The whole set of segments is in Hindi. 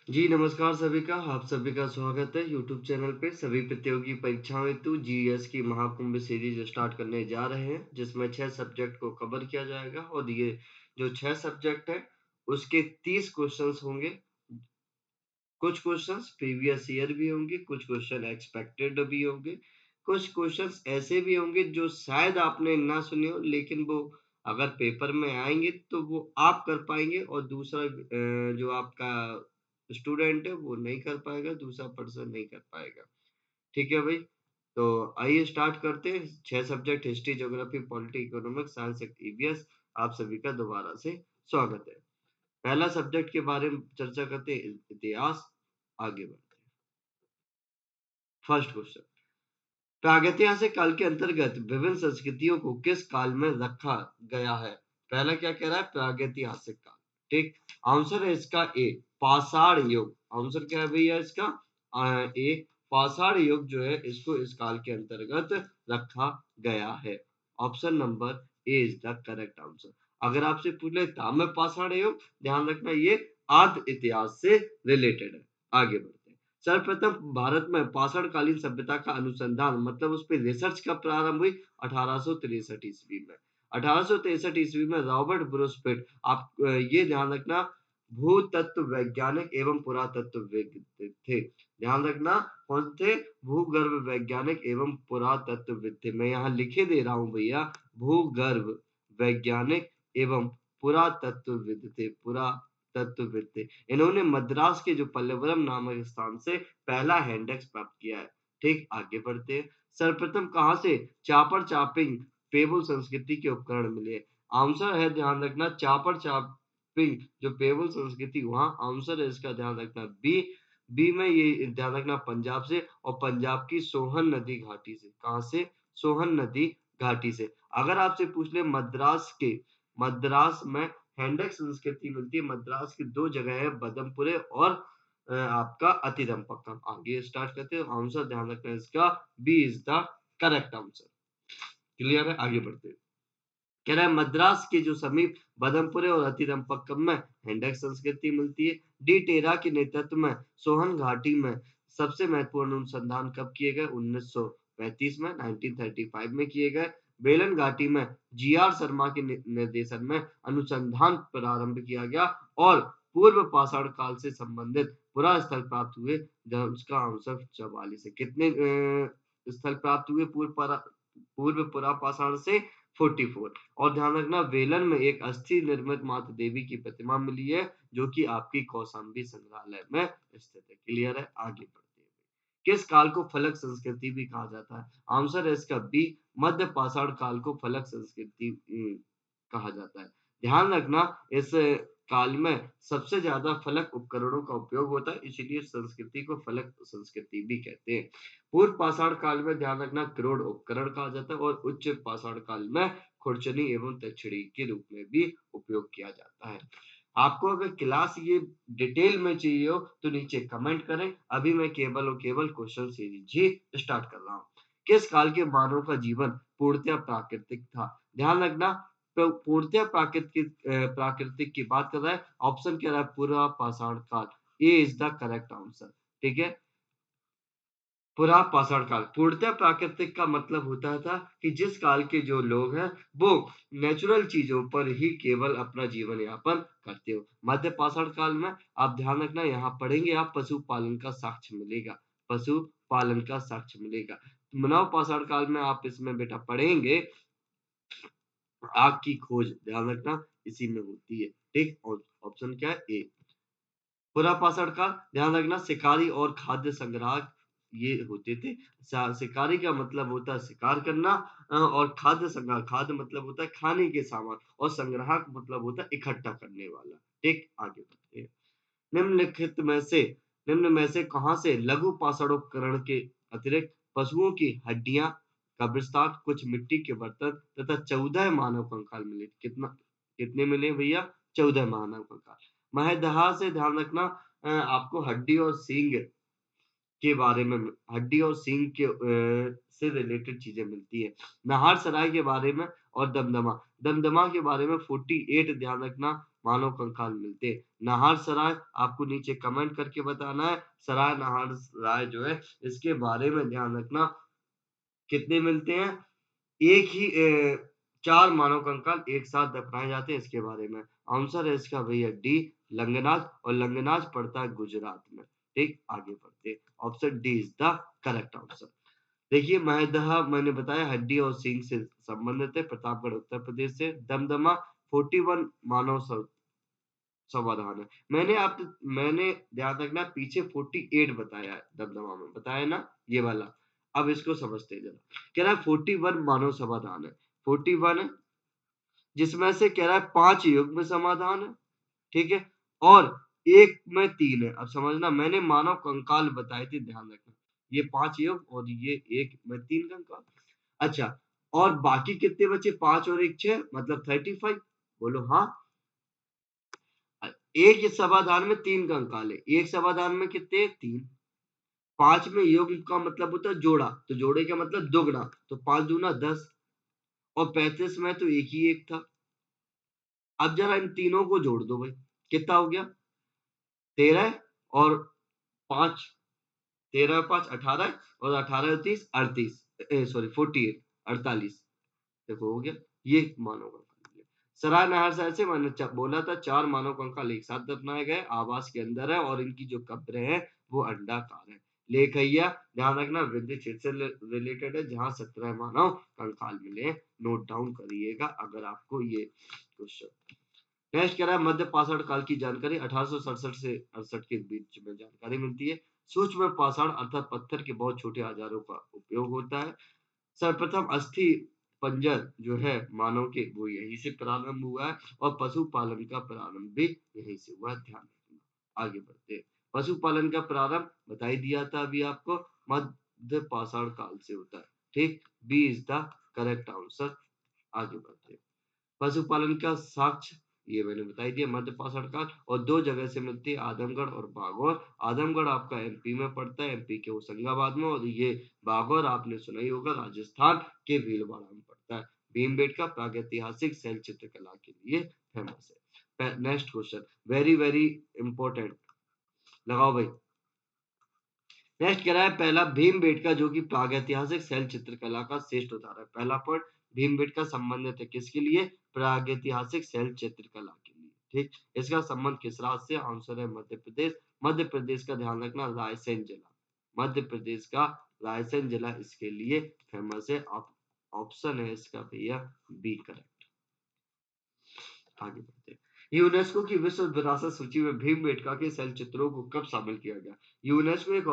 जी, नमस्कार सभी का। आप सभी का स्वागत है यूट्यूब चैनल पे। सभी प्रतियोगी परीक्षाओं हेतु जीएस की महाकुंभ सीरीज़ स्टार्ट करने जा रहे हैं, जिसमें 6 सब्जेक्ट को कवर किया जाएगा और ये जो 6 सब्जेक्ट हैं, उसके 30 क्वेश्चन्स होंगे। कुछ क्वेश्चंस प्रीवियस ईयर भी होंगे, कुछ क्वेश्चन एक्सपेक्टेड भी होंगे, कुछ क्वेश्चंस ऐसे भी होंगे जो शायद आपने ना सुने हो, लेकिन वो अगर पेपर में आएँगे तो वो आप कर पाएँगे और दूसरा जो आपका स्टूडेंट है वो नहीं कर पाएगा, दूसरा पर्सन नहीं कर पाएगा। ठीक है भई? तो आइए स्टार्ट करते हैं। 6 subject history, geography, polity, economics, science and EVS. आप सभी का दोबारा से स्वागत है। पहला सब्जेक्ट के बारे में चर्चा करते हैं इतिहास। आगे बढ़ते हैं। फर्स्ट क्वेश्चन, प्रागैतिहासिक काल के अंतर्गत विभिन्न संस्कृतियों को किस काल में रखा गया है? पहला क्या कह रहा है? प्रागैतिहासिक काल। ठीक। आंसर है इसका ए, पाषाण युग। आंसर क्या है भैया इसका? ए, पाषाण युग जो है इसको इस काल के अंतर्गत रखा गया है। Option number A is the correct answer. अगर आपसे पूछ ले ताम्रपाषाण युग, ध्यान रखना ये आद्य इतिहास से रिलेटेड है। आगे बढ़ते हैं। सर्वप्रथम भारत में पाषाणकालीन सभ्यता का अनुसंधान मतलब उस पे रिसर्च कब प्रारंभ हुई? 1863 ईस्वी में। 1863 ईस्वी में रॉबर्ट ब्रूसफील्ड, आप ये ध्यान रखना, भूतत्व वैज्ञानिक एवं पुरातत्वविद थे। ध्यान रखना, कौन थे? भूगर्भ वैज्ञानिक एवं पुरातत्वविद थे। मैं यहाँ लिखे दे रहा हूँ भैया, भूगर्भ वैज्ञानिक एवं पुरातत्वविद थे। पुरातत्वविद थे। इन्होंने मद्रास के जो पल्लवरम नामक स्थान से पहला हैंडेक्स प्राप्त किया है। ठीक, आगे बढ़ते हैं। सर्वप्रथम कहाँ से चापर चापिंग पेबुल संस्कृति के उपकरण मिले? आंसर है, ध्यान रखना, चापर चापिंग जो पेबुल संस्कृति वहां। आंसर है इसका, ध्यान रखना, बी। बी में ये ध्यान रखना पंजाब से, और पंजाब की सोहन नदी घाटी से। कहाँ से? सोहन नदी घाटी से। अगर आपसे पूछ ले मद्रास में हैंडक संस्कृति मिलती है। मद्रास की 2 जगह है, बदमपुरे और आपका अतिरंपक्कम। आगे स्टार्ट करते हैं। आंसर ध्यान रखना इसका, B is the correct answer. Clear है? आगे बढ़ते हैं। कह रहा है मद्रास के जो समीप बदमपुरे और अतिरंपक्कम में हैंडक संस्कृति मिलती है। डी टेरा के नेतृत्व में सोहन घाटी में सबसे महत्वपूर्ण अनुसंधान कब किए गए? 1935 में, 1935 में किए गए। बेलन घाटी में जीआर शर्मा के निर्देशन में अनुसंधान प्रारंभ किया गया और पूर्व पाषाण काल से संबंधित पुरा स्थल प्राप्त हुए। उसका आंसर 44 है। कितने स्थल प्राप्त हुए पूर्व पुरा पाषाण से? 44। और ध्यान रखना, वेलन में एक अस्थि निर्मित माता देवी की प्रतिमा मिली है, जो कि आपकी कौशाम्बी संग्रहालय में स्थित है। क्लियर है? आगे बढ़ते हैं। किस काल को फलक संस्कृति भी कहा जाता है? आंसर है इसका बी, मध्य पाषाण काल को फलक संस्कृति कहा जाता है। ध्यान रखना, इस काल में सबसे ज्यादा फलक उपकरणों का उपयोग होता है, इसीलिए संस्कृति को फलक संस्कृति भी कहते हैं। पूर्व पाषाण काल में ध्यान रखना क्रोड उपकरण कहा जाता है, और उच्च पाषाण काल में खुरचनी एवं दक्षिणी के रूप में भी उपयोग किया जाता है। आपको अगर क्लास ये डिटेल में चाहिए हो तो नीचे कमेंट करें। अभी मैं केवल और केवल क्वेश्चन सीरीज ही स्टार्ट कर रहा हूँ। किस काल के मानव का जीवन पूर्णतः प्राकृतिक था? ध्यान रखना, पूर्णतः प्राकृतिक की बात कर रहा है। ऑप्शन क्या रहा है? पूरा पाषाण काल। ए इज द करेक्ट आंसर। ठीक है, पूरा पाषाण काल। पूर्णतः प्राकृतिक का मतलब होता था कि जिस काल के जो लोग हैं वो नेचुरल चीजों पर ही केवल अपना जीवन यापन करते हो। मध्य पाषाण काल में आप ध्यान रखना, यहाँ पढ़ेंगे आप, पशुपालन का साक्ष्य मिलेगा। पशुपालन का साक्ष्य मिलेगा। नव पाषाण काल में आप इसमें बेटा पढ़ेंगे आग की खोज। ध्यान रखना, इसी में होती है। ठीक, और ऑप्शन क्या है? ए। पूरा पाषाण काल, ध्यान रखना, शिकारी और खाद्य संग्राहक ये होते थे। शिकारी का मतलब होता है शिकार करना, और खाद्य संग्रह, खाद्य मतलब होता है खाने के सामान, और संग्राहक मतलब होता है इकट्ठा करने वाला। ठीक, आगे बढ़ते हैं। निम्नलिखित में से निम्न में से कहां से लघु पाषाणोपकरण के अतिरिक्त पशुओं की हड्डियां, कब्रिस्तान, कुछ मिट्टी के बर्तन तथा 14 मानव कंकाल मिले? कितने मिले भैया? 14 मानव कंकाल। महदहा से ध्यान रखना, आपको हड्डी और सींग के बारे में हड्डी और सींग के से रिलेटेड चीजें मिलती है। नाहर सराय के बारे में और दमदमा, दमदमा के बारे में 48 ध्यान रखना मानव कंकाल मिलते हैं। नाहर सराय आपको नीचे कमेंट करके बताना है, सराय नाहर सराय जो है इसके बारे में ध्यान रखना कितने मिलते हैं। एक ही 4 मानव कंकाल एक साथ दफनाए जाते हैं, इसके बारे में आंसर है इसका भैया डी, लंगनाज, और लंगनाज पड़ता है गुजरात में। ठीक, आगे बढ़ते हैं, option D is the correct answer. देखिए महदहा मैंने बताया हड्डी और सींग से संबंधित है, प्रतापगढ़ उत्तर प्रदेश से। दमदमा 41 मानव समाधान है। मैंने ध्यान रखना पीछे 48 बताया है, दमदमा में बताया ना ये वाला। अब इसको समझते हैं जरा। कह रहा है 41 मानव समाधान है, 41 है, जिसमें से कह रहा है 5 युग्म समाधान है, ठीक है, और एक में 3 है। अब समझना मैंने मानव कंकाल बताए थे, ध्यान रखना ये 5 युग्म और ये एक में 3 कंकाल। अच्छा, और बाकी कितने बचे? 5 और 1 6, मतलब 35। बोलो हाँ। एक समाधान में 3 कंकाल है, एक समाधान में कितने? 3। 5 में युग्म का मतलब होता है जोड़ा, तो जोड़े का मतलब दोगुना, तो 5 दूना 10, और 35 में तो एक ही एक था। अब जरा इन तीनों को जोड़ दो भाई, कितना हो गया? 13 और 5, 13 और 5 18, और 18 और 30 38, सॉरी 48 48। देखो हो गया, ये मानव कंकाल। सराय नहर साहब से मैंने बोला था 4 मानव कंकाल एक साथ दफनाए गए, आवास के अंदर है, और इनकी जो कब्रें हैं वो अंडाकार है। लेखैया ध्यान रखना विद्युत क्षेत्र से रिलेटेड है, जहां 17 मानव कंकाल मिले। नोट डाउन करिएगा अगर आपको ये क्वेश्चन। नेक्स्ट कह रहा है मध्य पाषाण काल की जानकारी 1867 से 68 के बीच में जानकारी मिलती है। सूक्ष्म पाषाण अर्थात पत्थर के बहुत छोटे औजारों का उपयोग होता है। सर्वप्रथम अस्थि पंजर जो है मानव के वो यहीं से प्रारंभ हुआ है, और पशुपालन का प्रारंभ भी यहीं से हुआ है, ध्यान रखना। आगे बढ़ते हैं। पशुपालन का प्रारंभ बता ही दिया था अभी आपको, मध्य पाषाण काल से होता है। ठीक, B is the correct answer. आगे बढ़ते हैं। पशुपालन का साक्ष्य ये मैंने बताई दिया, मध्य पाषाण काल, और 2 जगह से मिलती है, आदमगढ़ और बागौर। आदमगढ़ आपका एमपी में पड़ता है, एमपी के होशंगाबाद में, और ये बागौर आपने सुना ही होगा राजस्थान के भीलवाड़ा में पड़ता है। भीमबेटका प्रागैतिहासिक शैल चित्रकला के लिए फेमस है। Next question very very important, लगाओ भाई। नेक्स्ट कह रहा है पहला भीमबेटका जो कि प्रागैतिहासिक शैल चित्रकला का श्रेष्ठ उदाहरण है। पहला पॉइंट, भीमबेटका संबंधित है किसके लिए? प्रागैतिहासिक शैल चित्रकला के लिए। ठीक, इसका संबंध किस राज्य से? आंसर है मध्य प्रदेश। मध्य प्रदेश का ध्यान रखना रायसेन जिला, मध्य प्रदेश का रायसेन जिला इसके लिए फेमस है। ऑप्शन है इसका भैया बी करेक्ट। आगे बढ़ते हैं। यूनेस्को की विश्व विरासत सूची में भीमबेटका के शैल चित्रों को कब शामिल किया गया? यूनेस्को एक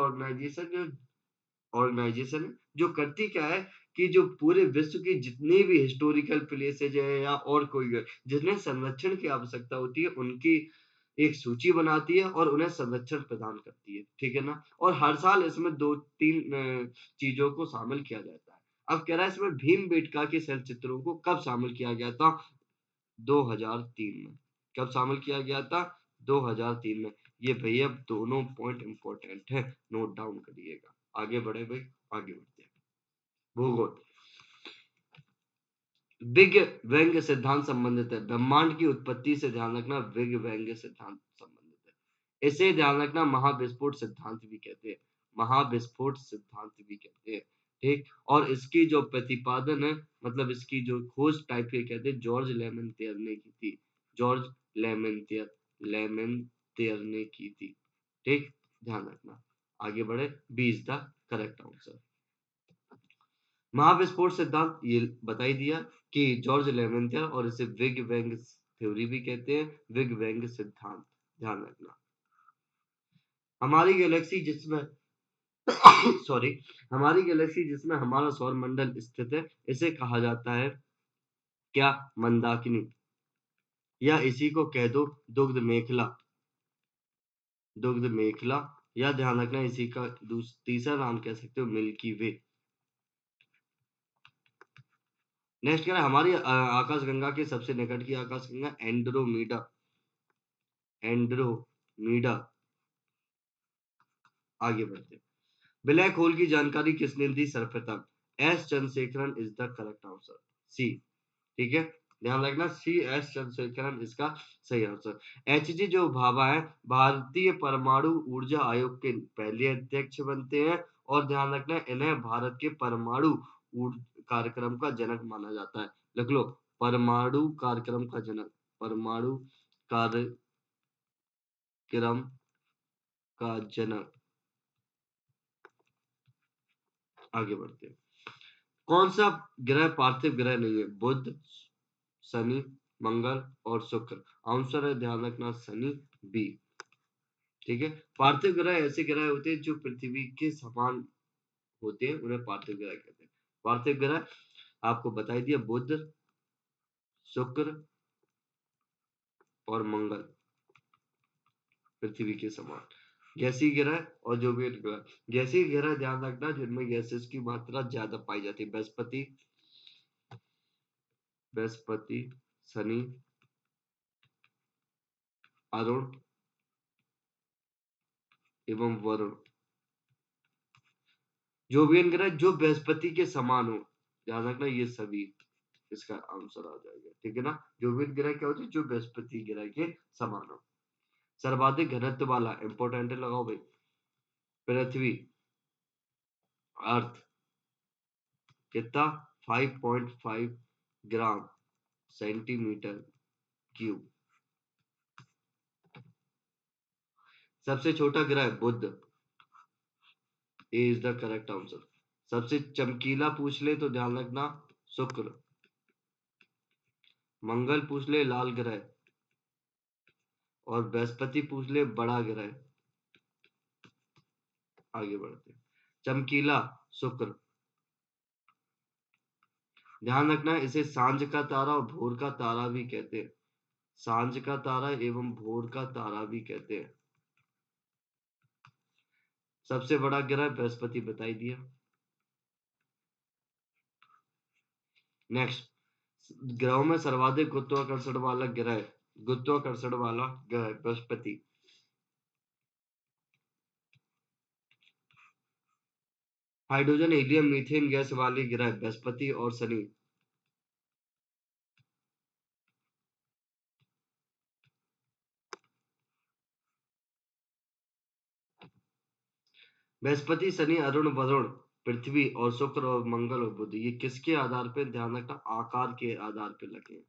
ऑर्गेनाइजेशन है जो करती क्या है कि जो पूरे विश्व की जितनी भी हिस्टोरिकल प्लेसेज है या और कोई है जिन्हें संरक्षण की आवश्यकता होती है उनकी एक सूची बनाती है और उन्हें संरक्षण प्रदान करती है, ठीक है ना। और हर साल इसमें 2-3 चीजों को शामिल किया जाता है। अब कह रहा है इसमें भीमबेटका के शैल चित्रों को कब शामिल किया गया था? 2003 में। कब शामिल किया गया था? 2003 में। ये भैया दोनों पॉइंट इंपॉर्टेंट है, नोट डाउन करिएगा। आगे बढ़े भाई, आगे बढ़ते हैं। भूगोल। बिग बैंग सिद्धांत संबंधित है, ब्रह्मांड की उत्पत्ति से ध्यान रखना बिग बैंग सिद्धांत संबंधित है। इसे ध्यान रखना महाविस्फोट सिद्धांत भी कहते हैं, महाविस्फोट सिद्धांत भी कहते हैं। ठीक, और इसकी जो प्रतिपादन है, मतलब इसकी जो खोज टाइप के कहते हैं, जॉर्ज लेमेंतियर ने की थी। जॉर्ज लेमेंतियर ने की थी। ठीक, ध्यान रखना। आगे बढ़े, B is the correct answer. महाविस्फोट सिद्धांत ये बता ही दिया कि जॉर्ज लेमेंथियर, और इसे बिग बैंग थ्योरी भी कहते हैं, बिग बैंग सिद्धांत, ध्यान रखना। हमारी गैलेक्सी जिसमें सॉरी, हमारी गैलेक्सी जिसमें हमारा सौर मंडल स्थित है इसे कहा जाता है क्या? मंदाकिनी, या इसी को कह दो दुग्ध मेखला, दुग्ध मेखला, या ध्यान रखना इसी का तीसरा नाम कह सकते हो मिल्की वे। नेक्स्ट क्या है? हमारी आकाशगंगा के सबसे निकट की आकाशगंगा एंड्रोमीडा, एंड्रोमीडा। आगे बढ़ते हैं। ब्लैक होल की जानकारी किसने दी? सर्वप्रथम S Chandrasekharan is the correct answer, C. ठीक है, ध्यान रखना, सी एस चंद्रशेखरन इसका सही आंसर। एच जी जो भाभा है भारतीय परमाणु ऊर्जा आयोग के पहले अध्यक्ष बनते हैं, और ध्यान रखना इन्हें भारत के परमाणु कार्यक्रम का जनक माना जाता है। लिख लो, परमाणु कार्यक्रम का जनक, परमाणु कार्यक्रम का जनक। आगे बढ़ते हैं। कौन सा ग्रह पार्थिव ग्रह नहीं है? बुध, शनि, मंगल और शुक्र। आंसर है, ध्यान रखना, शनि, बी। ठीक है, पार्थिव ग्रह ऐसे ग्रह होते हैं जो पृथ्वी के समान होते हैं, उन्हें पार्थिव ग्रह कहते हैं। पार्थिव ग्रह आपको बता दिया, बुध, शुक्र और मंगल पृथ्वी के समान। गैसीय ग्रह और जो भी ग्रह, गैसीय ग्रह ध्यान रखना जिनमें गैसेस की मात्रा ज्यादा पाई जाती है। बृहस्पति, बृहस्पति, शनि, अरुण एवं वरुण। जो भी ग्रह जो बृहस्पति के समान हो, ध्यान रखना, ये सभी इसका आंसर आ जाएगा। ठीक है ना, जो भी ग्रह क्या होते हैं? जो बृहस्पति ग्रह के समान हो। सर्वाधिक घनत्व वाला, इंपोर्टेंट लगाओ भाई, पृथ्वी, अर्थ कितना? 5.5 ग्राम सेंटीमीटर क्यूब। सबसे छोटा ग्रह बुध, ए इज द करेक्ट आंसर। सबसे चमकीला पूछ ले तो ध्यान रखना, शुक्र। मंगल पूछ ले, लाल ग्रह। और बृहस्पति पूछ ले, बड़ा ग्रह। आगे बढ़ते हैं। चमकीला, शुक्र। ध्यान रखना, इसे सांझ का तारा और भोर का तारा भी कहते हैं। सांझ का तारा एवं भोर का तारा भी कहते हैं। सबसे बड़ा ग्रह बृहस्पति बताई दिया। नेक्स्ट, ग्रहों में सर्वाधिक गुरुत्वाकर्षण वाला ग्रह, गुरुत्वाकर्षण वाला ग्रह Brihaspati. Hydrogen, helium, methane gas वाले ग्रह बृहस्पति और शनि। बृहस्पति, शनि, अरुण, वरुण, पृथ्वी और शुक्र और मंगल और बुध, ये किसके आधार पर? ध्यान रखना, आकार के आधार पर लगे हैं।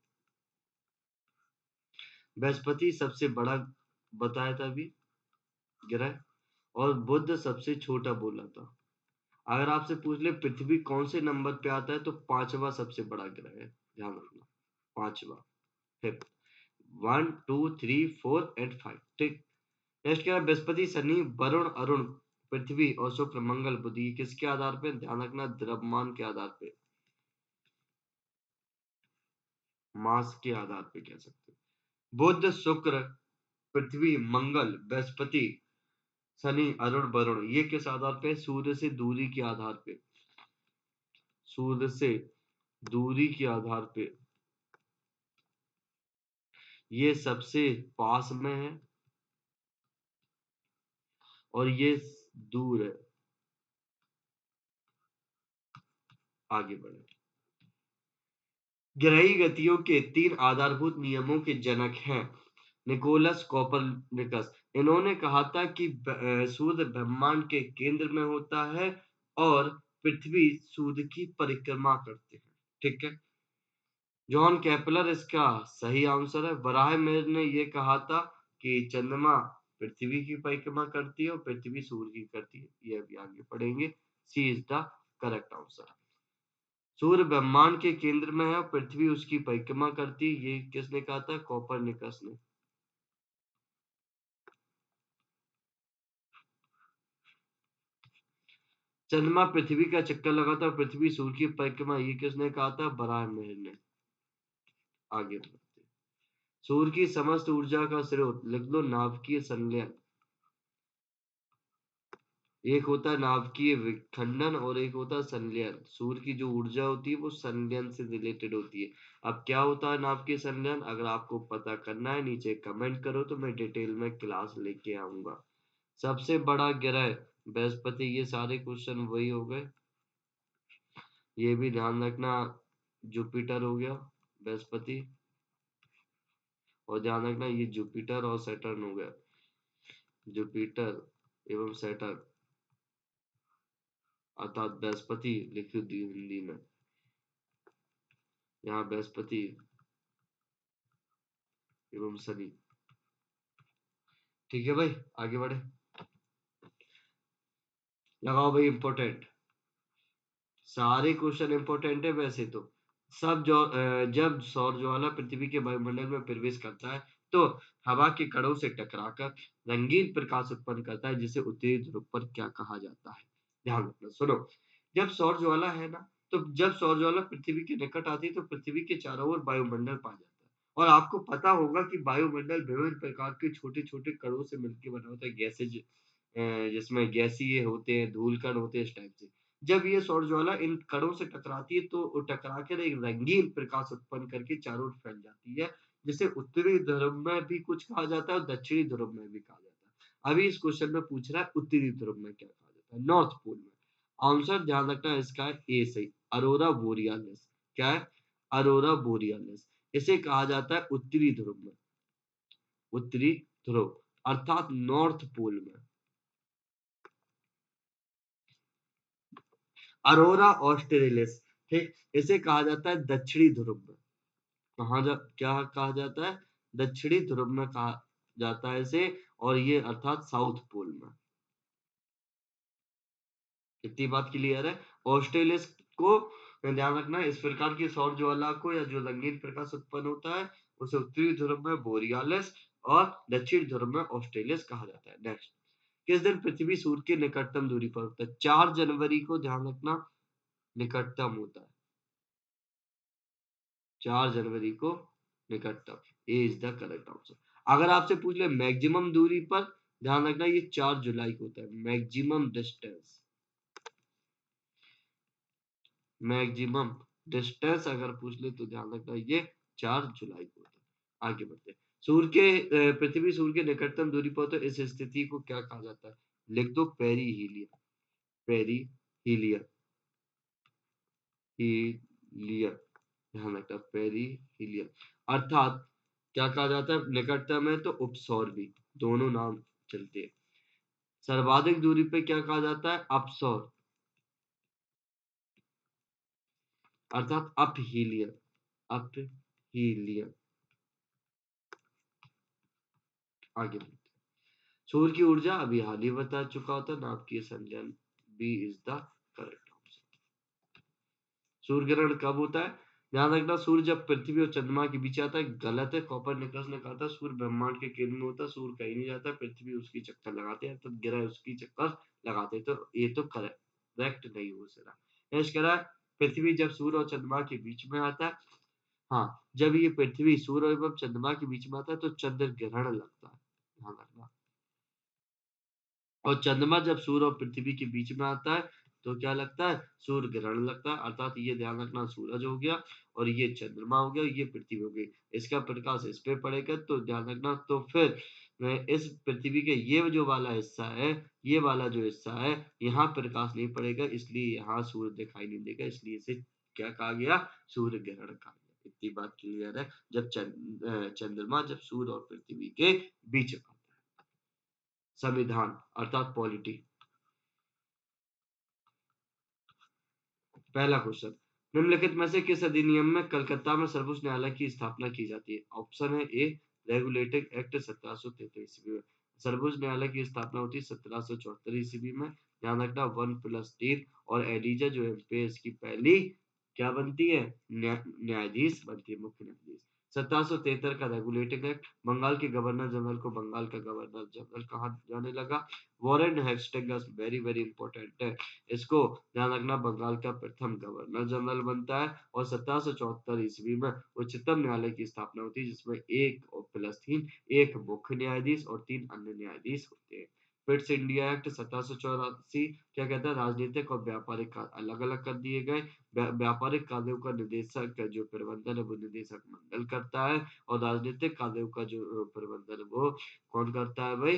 बृहस्पति सबसे बड़ा बताया था अभी ग्रह, और बुध सबसे छोटा बोला था। अगर आपसे पूछ ले पृथ्वी कौन से नंबर पे आता है, तो पांचवा सबसे बड़ा ग्रह है, ध्यान रखना, पांचवा, फिफ्थ। 1 2 3 4 एंड 5। ठीक, नेक्स्ट क्या है? बृहस्पति, शनि, वरुण, अरुण, पृथ्वी और शुक्र, मंगल, बुध, ये किसके आधार पे? ध्यान रखना, द्रव्यमान के आधार पे, मास के आधार पे कह सकते हैं। बुध, शुक्र, पृथ्वी, मंगल, बृहस्पति, शनि, अरुण, वरुण, ये किस आधार पे? सूर्य से दूरी के आधार पे, सूर्य से दूरी के आधार पे ये सबसे पास में है और ये दूर है। आगे बढ़े। ग्रही गतियों के 3 आधारभूत नियमों के जनक हैं निकोलस कोपरनिकस। इन्होंने कहा था कि सूर्य ब्रह्मांड के केंद्र में होता है और पृथ्वी सूर्य की परिक्रमा करते हैं। ठीक है, जॉन केपलर इसका सही आंसर है। बराहमिर ने यह कहा था कि चंद्रमा पृथ्वी की परिक्रमा करती है और पृथ्वी सूर्य की करती है। ये अभी आगे पढ़ेंगे। सी इज द करेक्ट आंसर। सूर्य ब्रह्मांड के केंद्र में है और पृथ्वी उसकी परिक्रमा करती है, ये किसने कहा था? कोपरनिकस ने। चंद्रमा पृथ्वी का चक्कर लगाता है, पृथ्वी सूर्य की परिक्रमा, ये किसने कहा था? बराहमिर ने। आगे बढ़ते हैं। सूर्य की समस्त ऊर्जा का स्रोत लिख दो, नाभिकीय संलयन। एक होता है नाभिकीय विखंडन और एक होता है संलयन। सूर्य की जो ऊर्जा होती है वो संलयन से रिलेटेड होती है। अब क्या होता है नाभिकीय संलयन? अगर आपको पता करना है नीचे कमेंट करो, तो मैं डिटेल में क्लास लेके आऊंगा। सबसे बड़ा ग्रह बृहस्पति। ये सारे क्वेश्चन वही हो गए। ये भी ध्यान रखना, जुपिटर हो गया, बृहस्पति, और ध्यान रखना ये जुपिटर और सैटर्न हो गया। जुपिटर एवं सैटर्न अर्थात बृहस्पति लिख दी हिंदी में, यहाँ बृहस्पति एवं शनि। ठीक है भाई, आगे बढ़े। लगाओ भाई इंपॉर्टेंट, सारे क्वेश्चन इंपॉर्टेंट है वैसे तो। जब सौर ज्वाला पृथ्वी के वायुमंडल में प्रवेश करता है तो हवा के कणों से टकराकर रंगीन प्रकाश उत्पन्न करता है, जिसे उत्तरी ध्रुव पर क्या कहा जाता है। ध्यान रखना, सुनो। जब सौर ज्वाला है ना, तो जब सौर ज्वाला पृथ्वी के निकट आती है तो पृथ्वी के चारों ओर वायुमंडल पा जाता है। और आपको पता होगा कि वायुमंडल विभिन्न प्रकार के छोटे छोटे कणों से मिलकर बना होता है, गैसेज, जिसमें गैसीय होते हैं, धूल कण होते हैं, इस टाइप से। जब ये सौर ज्वाला इन कणों से टकराती है तो वो टकरा कर एक रंगीन प्रकाश उत्पन्न करके चारों ओर फैल जाती है, जिसे उत्तरी ध्रुव में भी कुछ कहा जाता है और दक्षिणी ध्रुव में भी कहा जाता है। अभी इस क्वेश्चन में पूछ रहा है उत्तरी ध्रुव में क्या कहा जाता है, नॉर्थ पोल में। आंसर ध्यान रखना है इसका है ए सही, अरोरा बोरियालिस। क्या है? अरोरा बोरियालिस। इसे कहा जाता है उत्तरी ध्रुव में, उत्तरी ध्रुव अर्थात नॉर्थ पोल में। अरोरा ऑस्ट्रेलिस, ठीक, इसे कहा जाता है दक्षिणी ध्रुव में। क्या कहा जाता है? दक्षिणी ध्रुव में कहा जाता है इसे, और ये अर्थात साउथ पोल में। इतनी बात क्लियर है। ऑस्ट्रेलिस को ध्यान रखना है, इस प्रकार की सौर ज्वाला को या जो रंगीन प्रकाश उत्पन्न होता है उसे उत्तरी ध्रुव में बोरियालिस और दक्षिण ध्रुव में ऑस्ट्रेलिस कहा जाता है। नेक्स्ट, किस दिन पृथ्वी सूर्य के निकटतम दूरी पर होता है? 4 जनवरी को, ध्यान रखना, निकटतम होता है। 4 जनवरी को निकटतम, ए इज द करेक्ट आंसर। अगर आपसे पूछ ले मैक्सिमम दूरी पर, ध्यान रखना ये 4 जुलाई को होता है। मैक्सिमम डिस्टेंस, मैक्सिमम डिस्टेंस अगर पूछ ले तो ध्यान रखना ये 4 जुलाई को होता है। आगे बढ़ते हैं। पृथ्वी सूर्य के निकटतम दूरी पर तो इस स्थिति को क्या कहा जाता है? लिख दो, पेरी हीलियर। पेरी हीलियर, हीलियर, ध्यान रखना, पेरी हीलियर अर्थात क्या कहा जाता है? निकटतम है तो उपसौर भी, दोनों नाम चलते हैं। सर्वाधिक दूरी पे क्या कहा जाता है? अपसौर अर्थात अपहीलियर, अपहीलियर। आगे बढ़ते हैं। सूर्य की ऊर्जा अभी हाल ही बता चुका होता, नाभिकीय संयोजन B is the correct answer. सूर्य ग्रहण कब होता है? ध्यान रखना, सूर्य जब पृथ्वी और चंद्रमा के बीच आता है। गलत है, कॉपरनिकस ने कहा था सूर्य ब्रह्मांड के केंद्र में होता है, सूर्य कहीं नहीं जाता, पृथ्वी उसकी चक्कर लगाते हैं, तो ग्रह उसकी चक्कर लगाते हैं, तो ये तो करेक्ट नहीं हो सकता। नेक्स्ट कह रहा है, पृथ्वी जब सूर्य और चंद्रमा के बीच में आता है, हाँ, जब ये पृथ्वी सूर्य एवं चंद्रमा के बीच में आता है तो चंद्र ग्रहण लगता है। ध्यान रखना, और चंद्रमा जब सूर्य और पृथ्वी के बीच में आता है तो क्या लगता है? सूर्य ग्रहण लगता है। अर्थात ये ध्यान रखना, सूरज हो गया और ये चंद्रमा हो गया, ये पृथ्वी हो गई, इसका प्रकाश इस पे पड़ेगा तो ध्यान रखना, तो फिर इस पृथ्वी के ये जो वाला हिस्सा है, ये वाला जो हिस्सा है, यहाँ प्रकाश नहीं पड़ेगा, इसलिए यहाँ सूर्य दिखाई नहीं देगा, इसलिए इसे क्या कहा गया? सूर्य ग्रहण कहा गया। इतनी बात क्लियर है। जब चंद्रमा जब सूर्य और पृथ्वी के बीच में। संविधान अर्थात पॉलिटी। पहला क्वेश्चन, निम्नलिखित में से किस अधिनियम में कलकत्ता में सर्वोच्च न्यायालय की स्थापना की जाती है? ऑप्शन है ए, रेगुलेटिंग एक्ट 1733 ईस्वी में। सर्वोच्च न्यायालय की स्थापना होती है 1774 ईस्वी में। ध्यान रखना, 1+3, और एलिजा जो एमपीएस की पहली क्या बनती है? न्यायाधीश बनती है, मुख्य न्यायाधीश। 1773 का रेगुलेटिंग एक्ट, बंगाल के गवर्नर जनरल को बंगाल का गवर्नर जनरल कहा जाने लगा। Warren Hastings, very very important है, इसको ध्यान रखना, बंगाल का प्रथम गवर्नर जनरल बनता है। और 1774 ईस्वी में उच्चतम न्यायालय की स्थापना होती है, जिसमें 1+3, एक मुख्य न्यायाधीश और 3 अन्य न्यायाधीश होते हैं। फिट्स इंडिया एक्ट 1784 क्या कहता है? राजनीतिक और व्यापारिक कार्य अलग अलग कर दिए गए। व्यापारिक कार्यों का निदेशक जो प्रबंधन है वो निदेशक मंडल करता है, और राजनीतिक कार्यों का जो प्रबंधन वो कौन करता है भाई?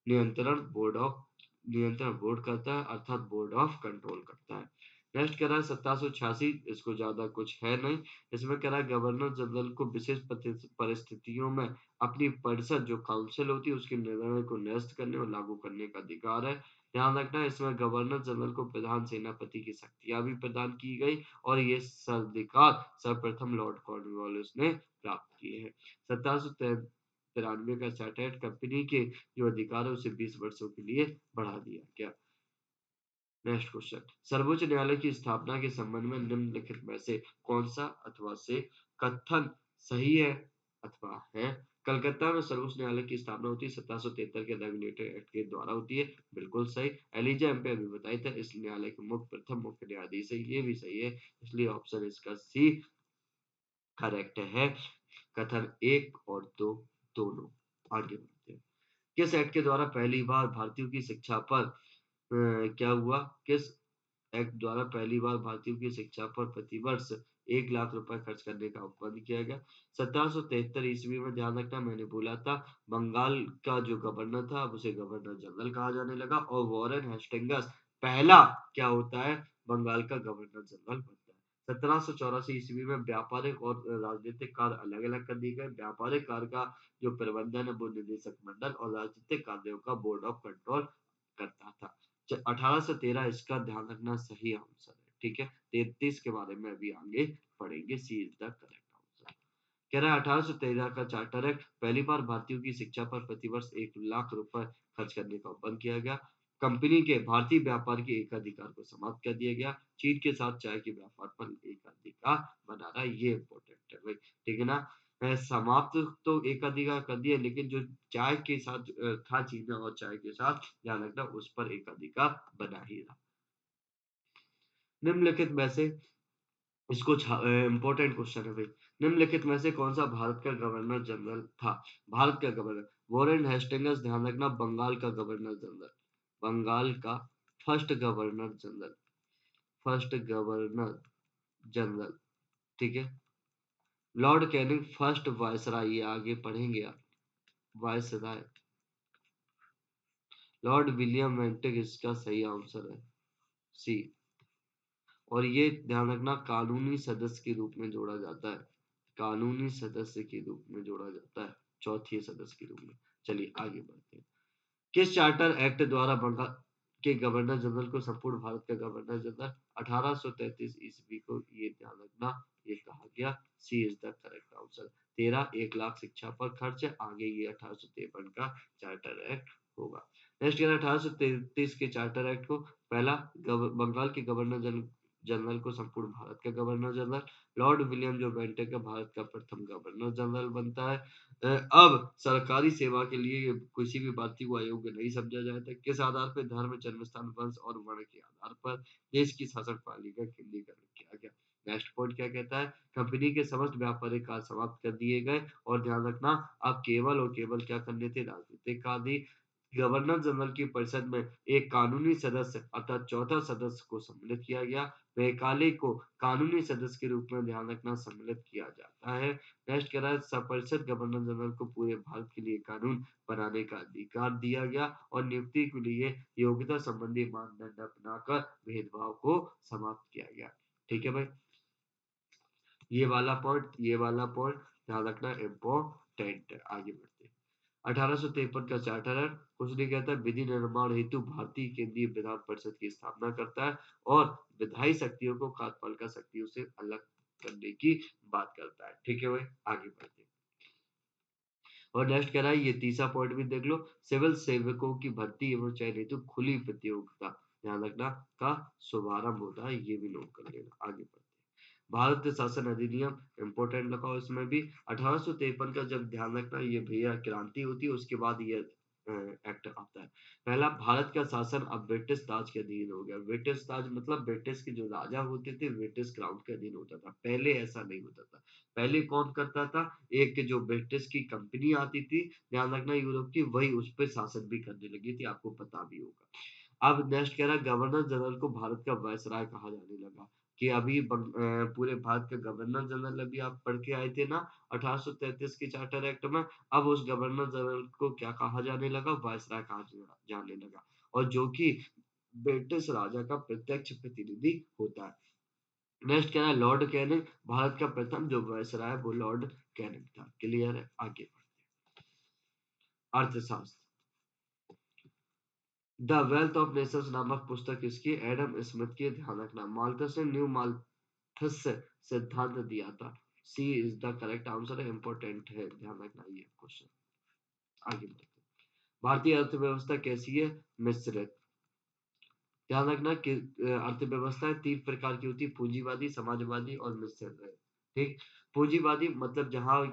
नियंत्रण बोर्ड करता है, अर्थात बोर्ड ऑफ कंट्रोल करता है। नेक्स्ट कह रहा है 1786, इसको ज्यादा कुछ है नहीं। इसमें कह रहा है गवर्नर जनरल को विशेष परिस्थितियों में अपनी परिषद जो काउंसिल होती है उसके निर्णय को निरस्त करने और लागू करने का अधिकार है। ध्यान रखना इसमें गवर्नर जनरल को प्रधान सेनापति की शक्तियां भी प्रदान की गई और ये अधिकार सर्वप्रथम लॉर्ड कॉर्नवालिस ने प्राप्त किए हैं। 1793 का चार्टर्ड कंपनी के जो अधिकार है उसे 20 वर्षों के लिए बढ़ा दिया गया। नेक्स्ट क्वेश्चन, सर्वोच्च न्यायालय की स्थापना के संबंध में निम्नलिखित में से कौन सा अथवा से कथन सही है अथवा है। कलकत्ता में सर्वोच्च न्यायालय की स्थापना होती है 1773 के रेगुलेटरी एक्ट के द्वारा होती है, बिल्कुल सही। एलिजा एम्पे अभी बताई था इस न्यायालय के प्रथम मुख्य न्यायाधीश है, ये भी सही है, इसलिए ऑप्शन इसका सी करेक्ट है। कथन एक और दो दोनों। आगे बढ़ते हैं, किस एक्ट के द्वारा पहली बार भारतीयों की शिक्षा पर क्या हुआ, किस एक्ट द्वारा पहली बार भारतीयों की शिक्षा पर प्रतिवर्ष 1 लाख रुपए खर्च करने का उपबंध किया गया। 1773 में, ध्यान रखना मैंने बोला था बंगाल का जो गवर्नर था अब उसे गवर्नर जनरल कहा जाने लगा और वॉरेन हेस्टिंग्स पहला क्या होता है, बंगाल का गवर्नर जनरल बनता है। 1784 में व्यापारिक और राजनीतिक कार्य अलग अलग कर दिए गए। व्यापारिक कार्य का जो प्रबंधन है वो निदेशक मंडल और राजनीतिक कार्यों का बोर्ड ऑफ कंट्रोल करता था। 1813 इसका ध्यान रखना सही आंसर है, ठीक है। 33 के बारे में अभी आगे पढ़ेंगे, सी इज द करेक्ट आंसर। कह रहा है 1813 का चार्टर एक्ट, पहली बार भारतीयों की शिक्षा पर प्रतिवर्ष 1 लाख रुपए खर्च करने का उपबंध किया गया। कंपनी के भारतीय व्यापार के एकाधिकार को समाप्त कर दिया गया। चीन के साथ चाय के व्यापार पर एकाधिकार बनाना, ये इम्पोर्टेंट है भाई, ठीक है ना। समाप्त तो एकाधिकार कर दिया लेकिन जो चाय के साथ था चीन और चाय के साथ, ध्यान रखना उस पर एकाधिकार बना ही रहा। निम्नलिखित में से इसको इंपॉर्टेंट क्वेश्चन है भाई, निम्नलिखित में से कौन सा भारत का गवर्नर जनरल था। भारत का गवर्नर वॉरेन हेस्टिंग्स, ध्यान रखना बंगाल का गवर्नर जनरल, बंगाल का first governor general, first governor general, ठीक है। लॉर्ड कैनिंग फर्स्ट वायसराय, ये आगे पढ़ेंगे आप, वायसराय। लॉर्ड विलियम बेंटिक इसका सही आंसर है, सी। और ये ध्यान रखना कानूनी सदस्य के रूप में जोड़ा जाता है, कानूनी सदस्य के रूप में जोड़ा जाता है, चौथी सदस्य के रूप में। चलिए आगे बढ़ते हैं, किस चार्टर एक्ट द्वारा बंगाल के गवर्नर जनरल को संपूर्ण भारत का गवर्नर जनरल 1833 ईस्वी को, ये ध्यान रखना ये कहा गया, C is the correct answer. 1 lakh शिक्षा पर खर्च है, आगे ये 1853 का चार्टर एक्ट होगा। नेक्स्ट 1833 के चार्टर एक्ट को पहला बंगाल के गवर्नर जनरल को संपूर्ण भारत का गवर्नर जनरल, लॉर्ड विलियम जो बेंटिक भारत का प्रथम गवर्नर जनरल बनता है। अब सरकारी सेवा के लिए किसी भी भारतीय को अयोग्य नहीं समझा जाता, किस आधार पर, धर्म, जन्मस्थान, वंश और वर्ण के आधार पर देश की शासन प्रणाली का केंद्रीकरण किया गया। नेक्स्ट पॉइंट क्या कहता है, कंपनी के समस्त व्यापारिक कार्य समाप्त कर दिए गए और ध्यान रखना अब केवल और केवल क्या करने थे, राजनीतिक कार्य। गवर्नर जनरल की परिषद में एक कानूनी सदस्य अर्थात चौथा सदस्य को सम्मिलित किया गया। मैकाले को कानूनी सदस्य के रूप में, ध्यान रखना, सम्मिलित किया जाता है। नेक्स्ट कह रहा है सपरिषद गवर्नर जनरल को पूरे भारत के लिए कानून बनाने का अधिकार दिया गया और नियुक्ति के लिए योग्यता संबंधी मानदंड अपनाकर भेदभाव को समाप्त किया गया, ठीक है भाई। ये वाला पॉइंट ध्यान रखना इम्पोर्टेंट है। आगे बढ़ते हैं, 1853 का चार्टर है, कुछ नहीं कहता, विधि निर्माण हेतु भारतीय केंद्रीय विधान परिषद की स्थापना करता है और विधायी शक्तियों को कार्यपालिका शक्तियों से अलग करने की बात करता है, ठीक है भाई। आगे बढ़ते हैं, और नेक्स्ट कह रहा है, ये तीसरा पॉइंट भी देख लो, सिविल सेवकों की भर्ती एवं चयन हेतु खुली प्रतियोगिता, ध्यान रखना, का शुभारंभ होता है, ये भी नोट कर लेना। आगे बढ़ते हैं, भारत शासन अधिनियम इंपोर्टेंट लगाओ इसमें भी। 1853 का जब, ध्यान रखना ये भैया क्रांति होती है उसके बाद ये एक्ट आता है। पहला, भारत का शासन अब ब्रिटिश ताज के अधीन हो गया। ब्रिटिश ताज मतलब ब्रिटिश के जो राजा होते थे ब्रिटिश क्राउन के अधीन होता था, पहले ऐसा नहीं होता था। पहले कौन करता था, एक जो ब्रिटिश की कंपनी आती थी, ध्यान रखना यूरोप की, वही उस पर शासन भी करने लगी थी, आपको पता भी होगा। अब नेक्स्ट कह रहा है गवर्नर जनरल को भारत का वायसराय कहा जाने लगा। कि अभी पूरे भारत का गवर्नर जनरल अभी आप पढ़ के आए थे ना 1833 के चार्टर एक्ट में। अब उस गवर्नर जनरल को क्या कहा जाने लगा? वायसराय कहा जाने लगा, और जो कि ब्रिटिश राजा का प्रत्यक्ष प्रतिनिधि होता है। नेक्स्ट क्या है? Lord Canning. भारत का प्रथम जो वायसराय है वो लॉर्ड कैनिंग था। क्लियर है? आगे अर्थशास्त्र। द वेल्थ ऑफ नेशंस नामक पुस्तक किसकी? एडम स्मिथ की। ध्यान रखना माल्थस ने न्यू माल्थस सिद्धांत दिया था। सी इज द करेक्ट आंसर है, इंपॉर्टेंट है, ध्यान रखना ये क्वेश्चन। आगे बढ़ते हैं। भारतीय अर्थव्यवस्था कैसी है? मिश्रित। ध्यान रखना कि अर्थव्यवस्था तीन प्रकार की होती है: पूंजीवादी, समाजवादी और मिश्रित है। ठीक। पूंजीवादी मतलब जहां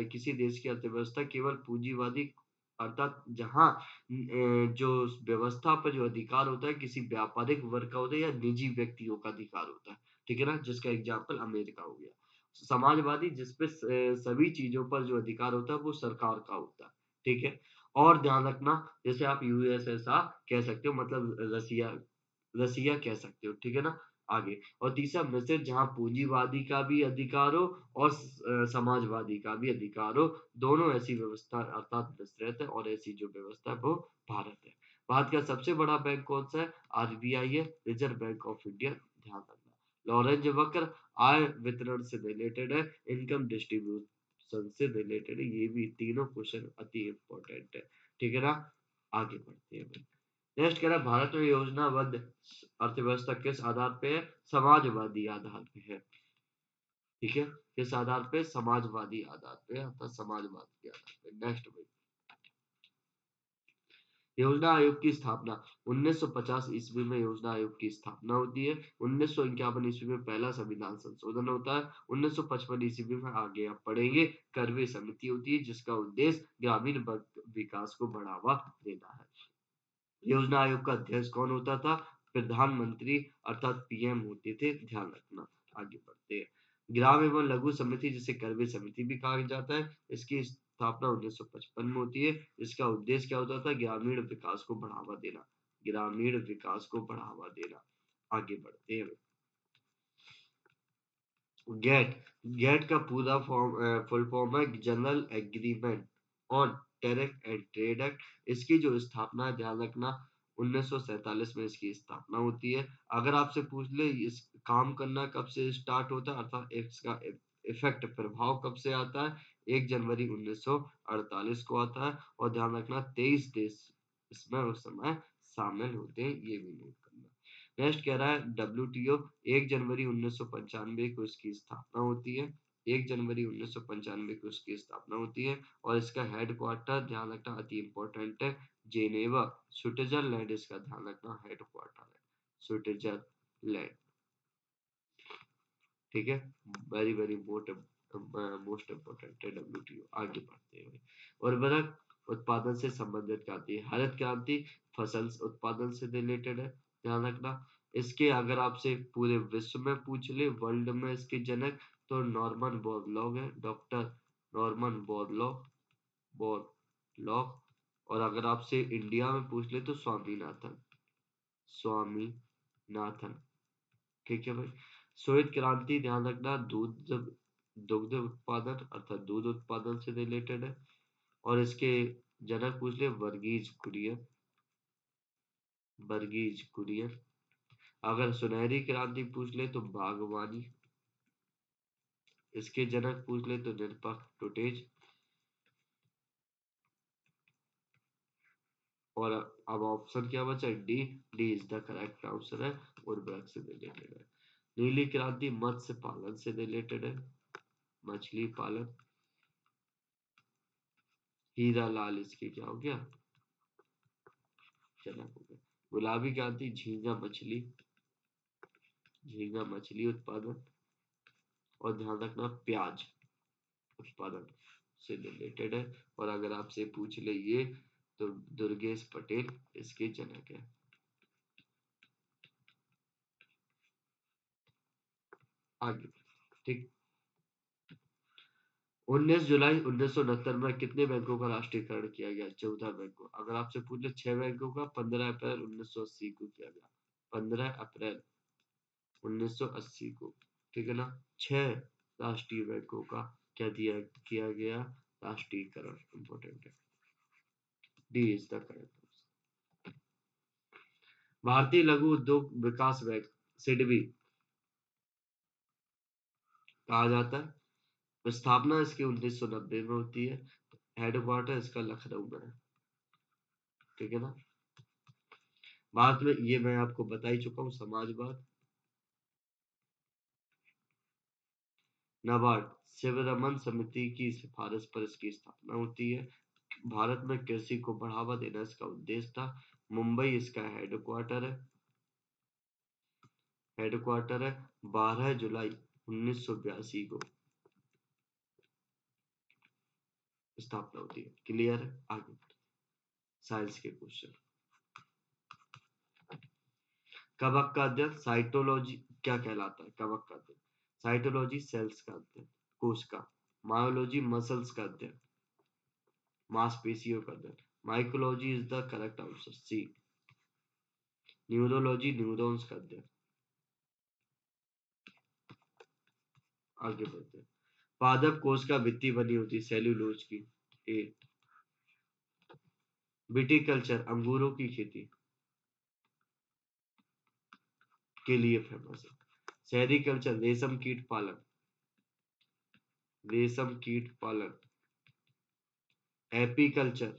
किसी देश की अर्थव्यवस्था केवल पूंजीवादी, अर्थात जहां जो व्यवस्था पर जो अधिकार होता है किसी व्यापारिक वर्ग का होता है या निजी व्यक्तियों का अधिकार होता है। ठीक है ना, जिसका एग्जाम्पल अमेरिका हो गया। समाजवादी जिसपे सभी चीजों पर जो अधिकार होता है वो सरकार का होता है। ठीक है। और ध्यान रखना, जैसे आप यूएसएसआर कह सकते हो, मतलब रसिया, रसिया कह सकते हो। ठीक है ना। आगे, और तीसरा मिस्र, जहां पूंजीवादी का भी अधिकार हो और समाजवादी का भी अधिकार हो, दोनों ऐसी व्यवस्था अर्थात मिश्रित है, और ऐसी जो व्यवस्था है वो भारत है। भारत का सबसे बड़ा बैंक कौन सा है? आरबीआई है, रिजर्व बैंक ऑफ इंडिया। ध्यान रखना। लॉरेंज वक्र आय वितरण से रिलेटेड है, इनकम डिस्ट्रीब्यूशन से रिलेटेड है। ये भी तीनों क्वेश्चन अति इंपॉर्टेंट है। ठीक है ना। आगे बढ़ते हैं। नेक्स्ट कह रहा है भारत में योजनाबद्ध अर्थव्यवस्था किस आधार पे है? समाजवादी आधार पे है। ठीक है। किस आधार पे? समाजवादी आधार पे, अर्थात समाजवाद के आधार पे। नेक्स्ट भाई, योजना आयोग की स्थापना। 1950 ईस्वी में योजना आयोग की स्थापना होती है। 1951 ईस्वी में पहला संविधान संशोधन होता है। 1955 ईस्वी में, आगे आप पढ़ेंगे, करवे समिति होती है जिसका उद्देश्य ग्रामीण विकास को बढ़ावा देना है। योजना आयोग का अध्यक्ष कौन होता था? प्रधानमंत्री अर्थात पीएम होते थे। ध्यान रखना। आगे बढ़ते हैं। ग्राम एवं लघु समिति जिसे करवे समिति भी कहा जाता है, इसकी स्थापना 1955 में होती है। इसका उद्देश्य क्या होता था? ग्रामीण विकास को बढ़ावा देना। ग्रामीण विकास को बढ़ावा देना। आगे बढ़ते हैं। गेट। गेट का पूरा फुल फॉर्म है general agreement on tariff and trade act. इसकी जो स्थापना है, ध्यान रखना, 1947 में इसकी स्थापना होती है। अगर आपसे पूछ ले इस काम करना कब से स्टार्ट होता है, अर्थात इसका इफेक्ट प्रभाव कब से आता है? 1 जनवरी 1948 को आता है। और ध्यान रखना 23 देश इसमें उस समय शामिल होते हैं, ये भी नोट करना। नेक्स्ट कह रहा है डब्ल्यूटीओ। 1 जनवरी 1995 को इसकी स्थापना होती है। 1 जनवरी 1995 को इसकी स्थापना होती है। और इसका हेड क्वार्टर, ध्यान रखना अति इंपॉर्टेंट है, जेनेवा, स्विट्जरलैंड इसका ध्यान रखना हेड क्वार्टर है, स्विट्जरलैंड। ठीक है। वेरी वेरी मोस्ट इम्पोर्टेंट है डब्ल्यूटीओ। आगे बढ़ते हैं। उर्वरक उत्पादन से संबंधित क्रांति। हरित क्रांति फसल उत्पादन से रिलेटेड है। ध्यान रखना। इसके अगर आपसे पूरे विश्व में पूछ ले वर्ल्ड में इसके जनक, तो नॉर्मन बोरलॉग है, डॉक्टर नॉर्मन बोरलॉग। और अगर आपसे इंडिया में पूछ ले तो स्वामीनाथन, स्वामीनाथन। ठीक है भाई। श्वेत क्रांति, ध्यान रखना, दुग्ध उत्पादन अर्थात दूध उत्पादन से रिलेटेड है। और इसके जनक पूछ ले वर्गीज कुरियन, वर्गीज कुरियन। अगर सुनहरी क्रांति पूछ ले तो बागवानी। इसके जनक पूछ ले तो निरपक्ष टुटेज। और अब ऑप्शन क्या बचा? D. D is the correct answer है, उर्वरक से रिलेटेड है। नीली क्रांति मत्स्य पालन से रिलेटेड है, मछली पालन। हीरा लाल इसके क्या हो गया? जनक हो गया। गुलाबी क्रांति झींगा मछली, झींगा मछली उत्पादन। और ध्यान रखना प्याज उत्पादन से रिलेटेड है। और अगर आपसे पूछ ले ये, तो दुर्गेश पटेल इसके जनक है। आगे। ठीक। 19 जुलाई 1969 में कितने बैंकों का राष्ट्रीयकरण किया गया? 14 बैंकों। अगर आपसे पूछ ले 6 बैंकों का, 15 अप्रैल 1980 को किया गया। 15 अप्रैल 1980 को, ठीक है ना। 6 राष्ट्रीय बैंकों का क्या दिया किया गया, राष्ट्रीयकरण। इंपॉर्टेंट है। D is the correct. भारतीय लघु उद्योग विकास बैंक, सिडबी कहा जाता है। स्थापना इसकी 1990 में होती है। हेडक्वार्टर इसका लखनऊ में है, ठीक है ना। भारत में, ये मैं आपको बता ही चुका हूँ, समाजवाद। नाबार्ड, शिवरमन समिति की सिफारिश पर इसकी स्थापना होती है। भारत में कृषि को बढ़ावा देना इसका उद्देश्य था। मुंबई इसका हेडक्वार्टर है। 12 जुलाई 1982 को स्थापना होती है। क्लियर है। आगे साइंस के क्वेश्चन। कवक का अध्ययन साइटोलॉजी क्या कहलाता है। कवक का अध्ययन साइटोलॉजी सेल्स का अध्ययन, कोश का। मायोलॉजी मसल्स का अध्ययन, मांसपेशियों का अध्ययन। Mycology is the correct answer, C. Neurology neurons का अध्ययन। आगे बढ़ते हैं। पादप कोश का भित्ति बनी होती है सेल्यूलोज की, ए। विटिकल्चर अंगूरों की खेती के लिए फेमस है। सेरिकल्चर रेशम कीट पालन। एपीकल्चर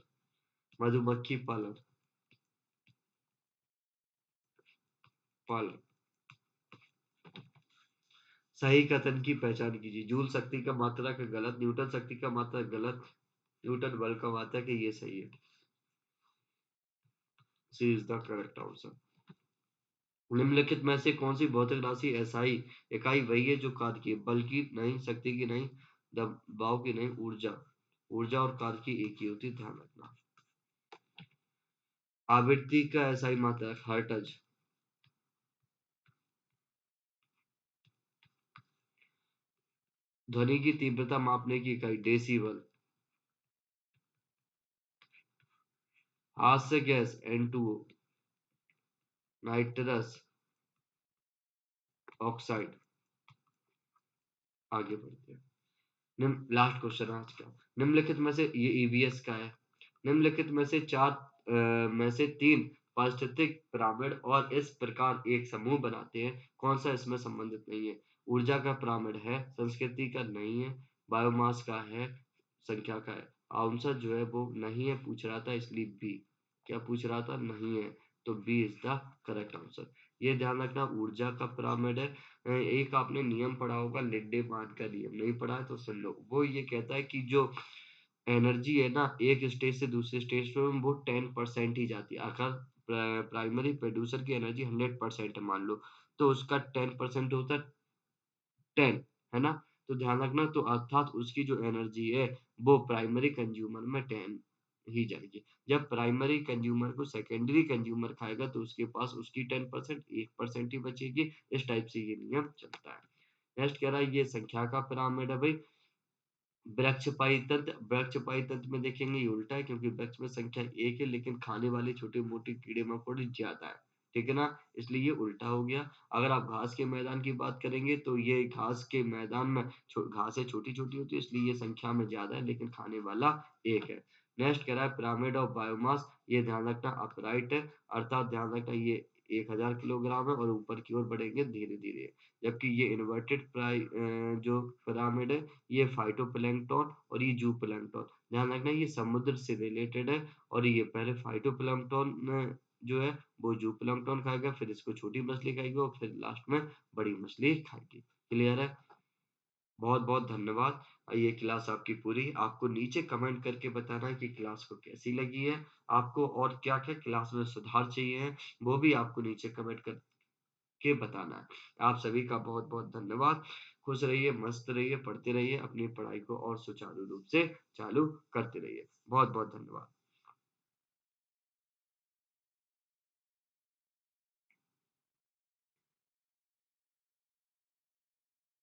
मधुमक्खी पालन। सही कथन की पहचान कीजिए। जूल शक्ति का मात्रा का गलत, न्यूटन शक्ति का मात्रा गलत, न्यूटन बल का मात्रा कि ये सही है। सी इज द करेक्ट आंसर। निम्नलिखित में से कौन सी भौतिक राशि एसआई इकाई वही है जो कार्य की, बल की नहीं, शक्ति की नहीं, दबाव की नहीं, ऊर्जा। ऊर्जा और कार्य की एक ही होती, ध्यान रखना। आवृत्ति का एसआई मात्रक हर्ट्ज। ध्वनि की तीव्रता मापने की इकाई डेसिबल। हास्य गैस N2O, नाइट्रस ऑक्साइड। आगे बढ़ते हैं। लास्ट क्वेश्चन आज का। निम्नलिखित में से, ये ईवीएस का है। निम्नलिखित में से में से 3 पारिस्थितिक पिरामिड और इस प्रकार एक समूह बनाते हैं, कौन सा इसमें संबंधित नहीं है। ऊर्जा का पिरामिड है, संस्कृति का नहीं है, बायोमास का है, संख्या का है। आंसर जो है वो नहीं है पूछ रहा था, इसलिए बी। क्या पूछ रहा था, नहीं है, तो B is the correct answer. ये ध्यान रखना, ऊर्जा का पिरामिड है। एक आपने नियम पढ़ा होगा, लिड्डे मान का नियम, नहीं पढ़ा है तो सुन लो। वो ये कहता है कि जो एनर्जी है ना, एक स्टेज से दूसरे स्टेज में, वो 10% ही जाती है। अगर प्राइमरी प्रोड्यूसर की एनर्जी 100% है मान लो, तो उसका 10% होता है 10, है ना। तो ध्यान रखना, तो अर्थात उसकी जो एनर्जी है वो प्राइमरी कंज्यूमर में 10 ही जाएगी। जब प्राइमरी कंज्यूमर को सेकेंडरी कंज्यूमर खाएगा तो उसके पास उसकी 10%, 1% ही बचेगी। इस टाइप से ये नियम चलता है। नेक्स्ट कह रहा है, ये संख्या का पिरामिड है भाई। वृक्षपाई तंत्र में देखेंगे ये उल्टा है, क्योंकि वृक्ष में संख्या एक है लेकिन खाने वाले छोटे मोटे कीड़े मकोड़े ज्यादा है, ठीक है ना, इसलिए ये उल्टा हो गया। अगर आप घास के मैदान की बात करेंगे तो ये घास के मैदान में घासें छोटी छोटी होती है, इसलिए ये संख्या में ज्यादा है लेकिन खाने वाला एक है। नेक्स्ट कह रहा है पिरामिड ऑफ बायोमास, ये ध्यान रखना अपराइट है, अर्थात ध्यान रखना ये 1000 किलोग्राम है और ऊपर की ओर बढ़ेंगे धीरे धीरे। जबकि ये इन्वर्टेड जो पिरामिड है, ये फाइटोप्लैंक्टन और ये जूप्लैंक्टन। ध्यान रखना ये समुद्र से रिलेटेड है, और ये पहले फाइटोप्लैंक्टन जो है वो जूप्लैंक्टन खाएगा, फिर इसको छोटी मछली खाएगी और फिर लास्ट में बड़ी मछली खाएगी। क्लियर है। बहुत बहुत धन्यवाद। ये क्लास आपकी पूरी। आपको नीचे कमेंट करके बताना है कि क्लास को कैसी लगी है, आपको और क्या क्या क्लास में सुधार चाहिए है, वो भी आपको नीचे कमेंट कर के बताना है। आप सभी का बहुत बहुत धन्यवाद। खुश रहिए, मस्त रहिए, पढ़ते रहिए, अपनी पढ़ाई को और सुचारू रूप से चालू करते रहिए। बहुत बहुत धन्यवाद।